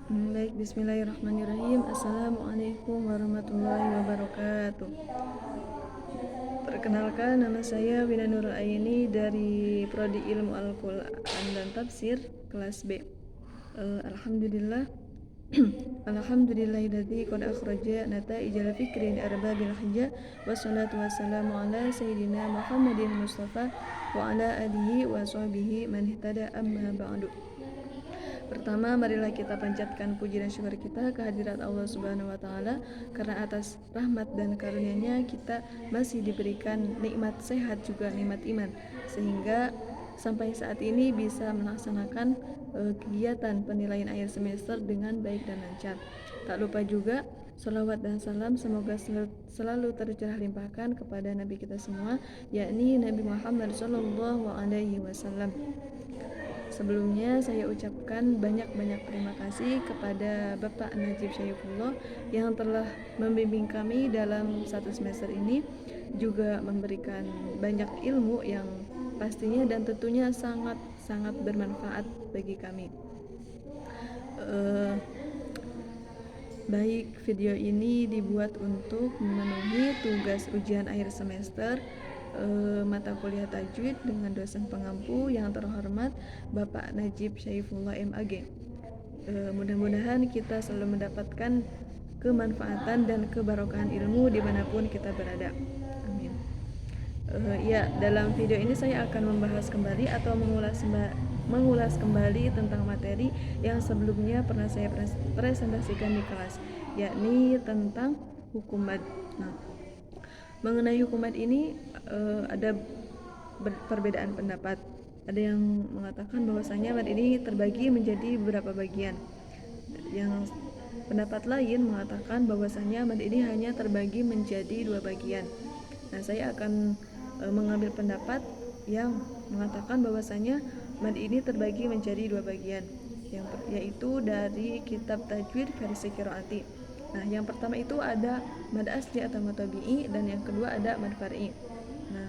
Baik, bismillahirrahmanirrahim. Assalamualaikum warahmatullahi wabarakatuh. Perkenalkan, nama saya Wina Nurul Aini dari Prodi Ilmu Al-Quran dan Tafsir kelas B. Alhamdulillah. Alhamdulillahilladzi qad akhraja nata'ijal fikri li arbabil hijja wassalatu wassalamu ala sayyidina Muhammadin Mustafa wa ala alihi wa sahbihi man ihtada amma ba'du. Pertama, marilah kita panjatkan puji dan syukur kita kehadirat Allah Subhanahu wa taala karena atas rahmat dan karunia-Nya kita masih diberikan nikmat sehat juga nikmat iman sehingga sampai saat ini bisa melaksanakan kegiatan penilaian akhir semester dengan baik dan lancar. Tak lupa juga salawat dan salam semoga selalu tercurah limpahkan kepada Nabi kita semua, yakni Nabi Muhammad SAW. Sebelumnya saya ucapkan banyak-banyak terima kasih kepada Bapak Najib Syaifullah yang telah membimbing kami dalam satu semester ini, juga memberikan banyak ilmu yang pastinya dan tentunya sangat bermanfaat bagi kami. Baik, video ini dibuat untuk memenuhi tugas ujian akhir semester mata kuliah tajwid dengan dosen pengampu yang terhormat Bapak Najib Syaifullah MAG. Mudah-mudahan kita selalu mendapatkan kemanfaatan dan kebarokahan ilmu dimanapun kita berada. Amin. Ya, dalam video ini saya akan membahas kembali atau mengulas kembali tentang materi yang sebelumnya pernah saya presentasikan di kelas, yakni tentang hukum mad. Nah, mengenai hukum mad ini ada perbedaan pendapat. Ada yang mengatakan bahwasanya mad ini terbagi menjadi beberapa bagian. Yang pendapat lain mengatakan bahwasanya mad ini hanya terbagi menjadi 2 bagian. Nah, saya akan mengambil pendapat yang mengatakan bahwasanya mad ini terbagi menjadi 2 bagian, yaitu dari kitab tajwid versi qiraati. Nah, yang pertama itu ada mad asli atau mad tabi'i dan yang kedua ada mad far'i. Nah,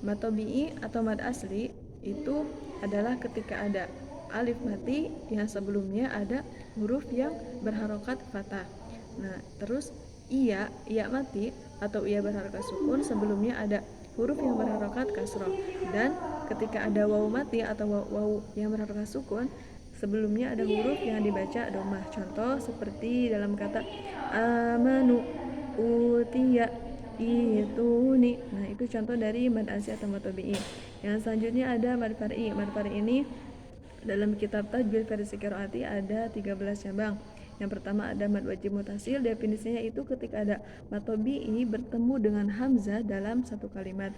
mad tabi'i atau mad asli itu adalah ketika ada alif mati yang sebelumnya ada huruf yang berharokat fathah. Nah, terus iya mati atau iya berharokat sukun sebelumnya ada huruf yang berharokat kasroh, dan ketika ada waw mati atau waw yang berharokat sukun sebelumnya ada huruf yang dibaca domah. Contoh seperti dalam kata amanu, utiya, ituni. Nah, itu contoh dari mad asli atau mad tabi'i. Yang selanjutnya ada mad far'i. Mad far'i ini dalam kitab tajwid versi qiraati ada 13 cabang. Yang pertama ada mad wajib mutasil. Definisinya itu ketika ada mad tabi'i bertemu dengan hamzah dalam satu kalimat.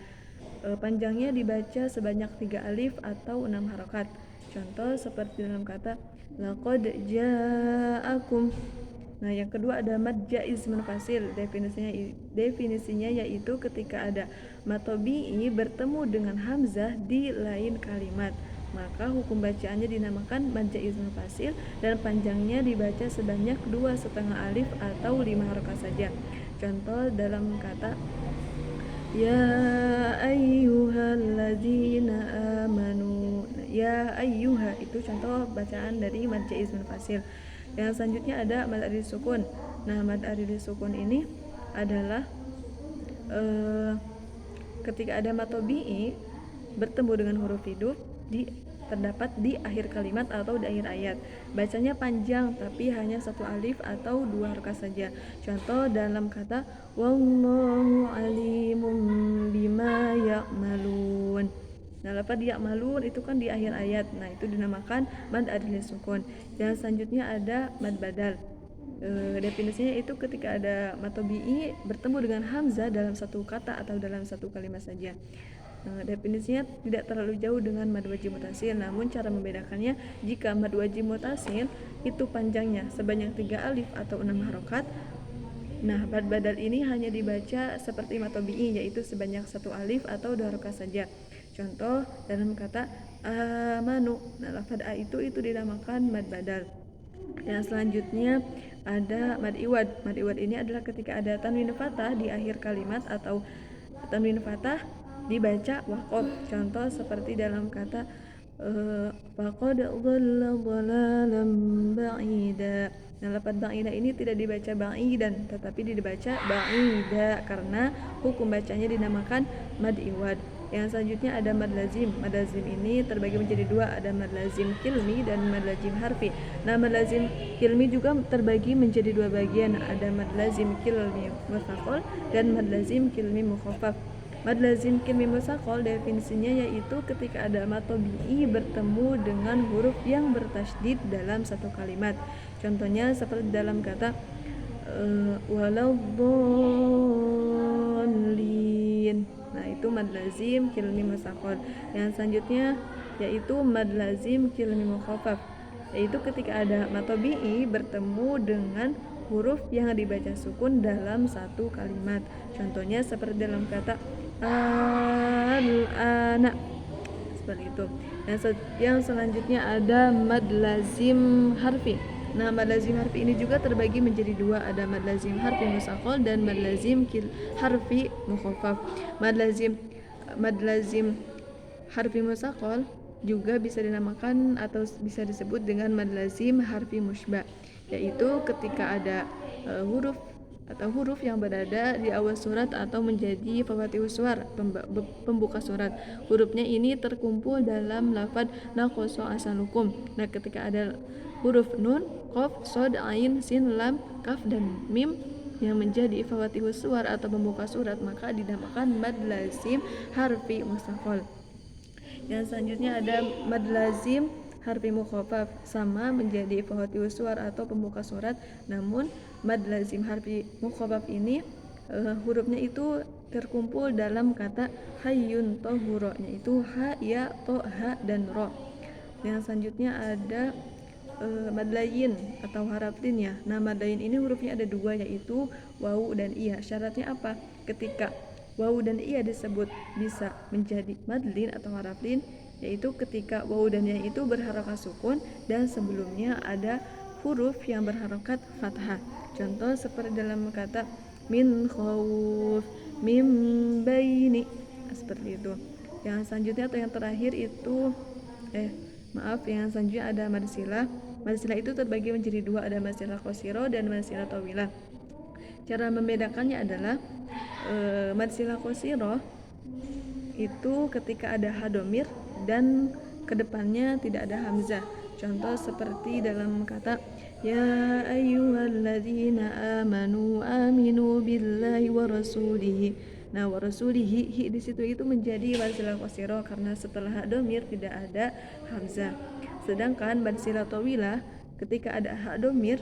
Panjangnya dibaca sebanyak 3 alif atau 6 harokat. Contoh seperti dalam kata laqad ja'akum. Nah, yang kedua ada mad jaiz munfasil. Definisinya yaitu ketika ada mad tabi'i bertemu dengan hamzah di lain kalimat, maka hukum bacaannya dinamakan mad jaiz munfasil dan panjangnya dibaca sebanyak 2,5 alif atau 5 harokat saja. Contoh dalam kata ya ayyuhalladzina amanu. Ya ayyuha itu contoh bacaan dari mad jaiz munfasil. Yang selanjutnya ada mad arid sukun. Nah, mad arid sukun ini adalah ketika ada mad tabi'i bertemu dengan huruf hidup terdapat di akhir kalimat atau di akhir ayat. Bacanya panjang tapi hanya 1 alif atau 2 harokat saja. Contoh dalam kata wallahu alimun bima ya'malun. Nah, lafaz ya'malun itu kan di akhir ayat. Nah, itu dinamakan mad adli sukun. Yang selanjutnya ada mad badal. Definisinya itu ketika ada mad tabi'i bertemu dengan hamzah dalam satu kata atau dalam satu kalimat saja. Definisinya tidak terlalu jauh dengan mad wajib mutasil, namun cara membedakannya jika mad wajib mutasil itu panjangnya sebanyak 3 alif atau 6 harokat. Nah, mad badal ini hanya dibaca seperti mad tabi'i, yaitu sebanyak 1 alif atau 2 harokat saja. Contoh dalam kata amanu. Nah, lafaz a itu dinamakan mad badal. Yang selanjutnya ada mad iwad. Mad iwad ini adalah ketika ada tanwin fathah di akhir kalimat atau tanwin fathah dibaca waqaf. Contoh seperti dalam kata faqad dhalla dhalalan ba'ida. Nah, lafaz ba'ida ini tidak dibaca ba'idan tetapi dibaca ba'ida karena hukum bacanya dinamakan mad iwad. Yang selanjutnya ada mad lazim. Mad lazim ini terbagi menjadi dua, ada mad lazim kilmi dan mad lazim harfi. Nah, mad lazim kilmi juga terbagi menjadi dua bagian, ada mad lazim kilmi mutsaqal dan mad lazim kilmi mukhaffaf. Mad lazim kilmi mutsaqal definisinya yaitu ketika ada mad tabi'i bertemu dengan huruf yang bertasydid dalam satu kalimat. Contohnya seperti dalam kata waladdallin. Nah, itu mad lazim kilmi mutsaqal. Yang selanjutnya yaitu mad lazim kilmi mukhaffaf, yaitu ketika ada mad tabi'i bertemu dengan huruf yang dibaca sukun dalam satu kalimat. Contohnya seperti dalam kata al-ana, seperti itu. Yang selanjutnya ada mad lazim harfi. Nah, mad lazim harfi ini juga terbagi menjadi dua, ada mad lazim harfi mutsaqal dan mad lazim harfi mukhaffaf. Mad lazim harfi mutsaqal juga bisa dinamakan atau bisa disebut dengan mad lazim harfi musyba, yaitu ketika ada huruf yang berada di awal surat atau menjadi fawaatihus suwar, pembuka surat. Hurufnya ini terkumpul dalam lafaz naqasa asalukum. Nah, ketika ada huruf nun, qaf, shad, ain, sin, lam, kaf dan mim yang menjadi fawaatihus suwar atau pembuka surat, maka dinamakan mad lazim harfi mutsaqal. Yang selanjutnya ada mad lazim harfi mukhaffaf, sama menjadi fawaatihus suwar atau pembuka surat, namun mad lazim harfi mukhaffaf ini hurufnya itu terkumpul dalam kata hayyun tahura, yaitu ha, ya, to, ha dan ro. Yang selanjutnya ada mad layin atau haraf lin ya. Nah, mad layin ini hurufnya ada dua, yaitu wawu dan iya. Syaratnya apa? Ketika wawu dan iya disebut bisa menjadi mad lin atau haraf lin, yaitu ketika wawu dan iya itu berharokat sukun dan sebelumnya ada huruf yang berharokat fathah. Contoh seperti dalam kata min khawf, mim baini, seperti itu. Yang selanjutnya atau yang terakhir itu yang selanjutnya ada mad silah. Mad silah itu terbagi menjadi dua, ada mad silah qasiro dan mad silah tawilah. Cara membedakannya adalah mad silah qasiro itu ketika ada ha dhamir dan kedepannya tidak ada hamzah. Contoh seperti dalam kata ya ayyuhalladzina amanu aminu billahi wa rasulihi. Nah, wa rasulihi hi di situ itu menjadi mad silah qasiro karena setelah ha dhamir tidak ada hamzah. Sedangkan mad silah tawilah ketika ada ha dhamir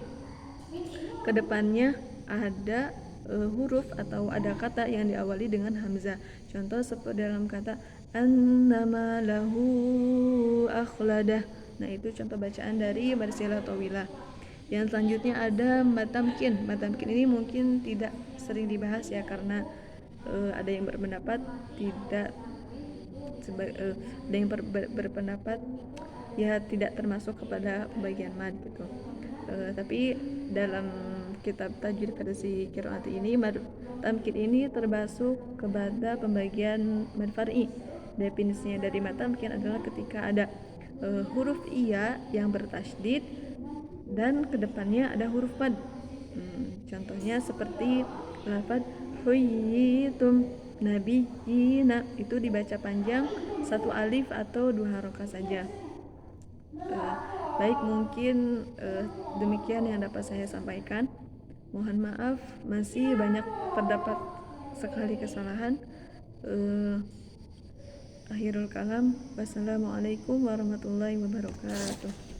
kedepannya ada huruf atau ada kata yang diawali dengan hamzah. Contoh seperti dalam kata annama lahu akhladah. Nah, itu contoh bacaan dari mad silah tawilah. Yang selanjutnya ada mad tamkin. Mad tamkin ini mungkin tidak sering dibahas ya, karena ada yang berpendapat ada yang berpendapat ya tidak termasuk kepada pembagian mad gitu. Tapi dalam kitab tajwid versi qiraati ini mad tamkin ini termasuk kepada pembagian mad far'i. Definisinya dari mad tamkin adalah ketika ada huruf iya yang bertasydid dan kedepannya ada huruf mad. Contohnya seperti lafaz huyyitum nabiyina, itu dibaca panjang satu alif atau dua harokat saja. Baik, mungkin demikian yang dapat saya sampaikan. Mohon maaf masih banyak terdapat sekali kesalahan. Akhirul kalam, wassalamualaikum warahmatullahi wabarakatuh.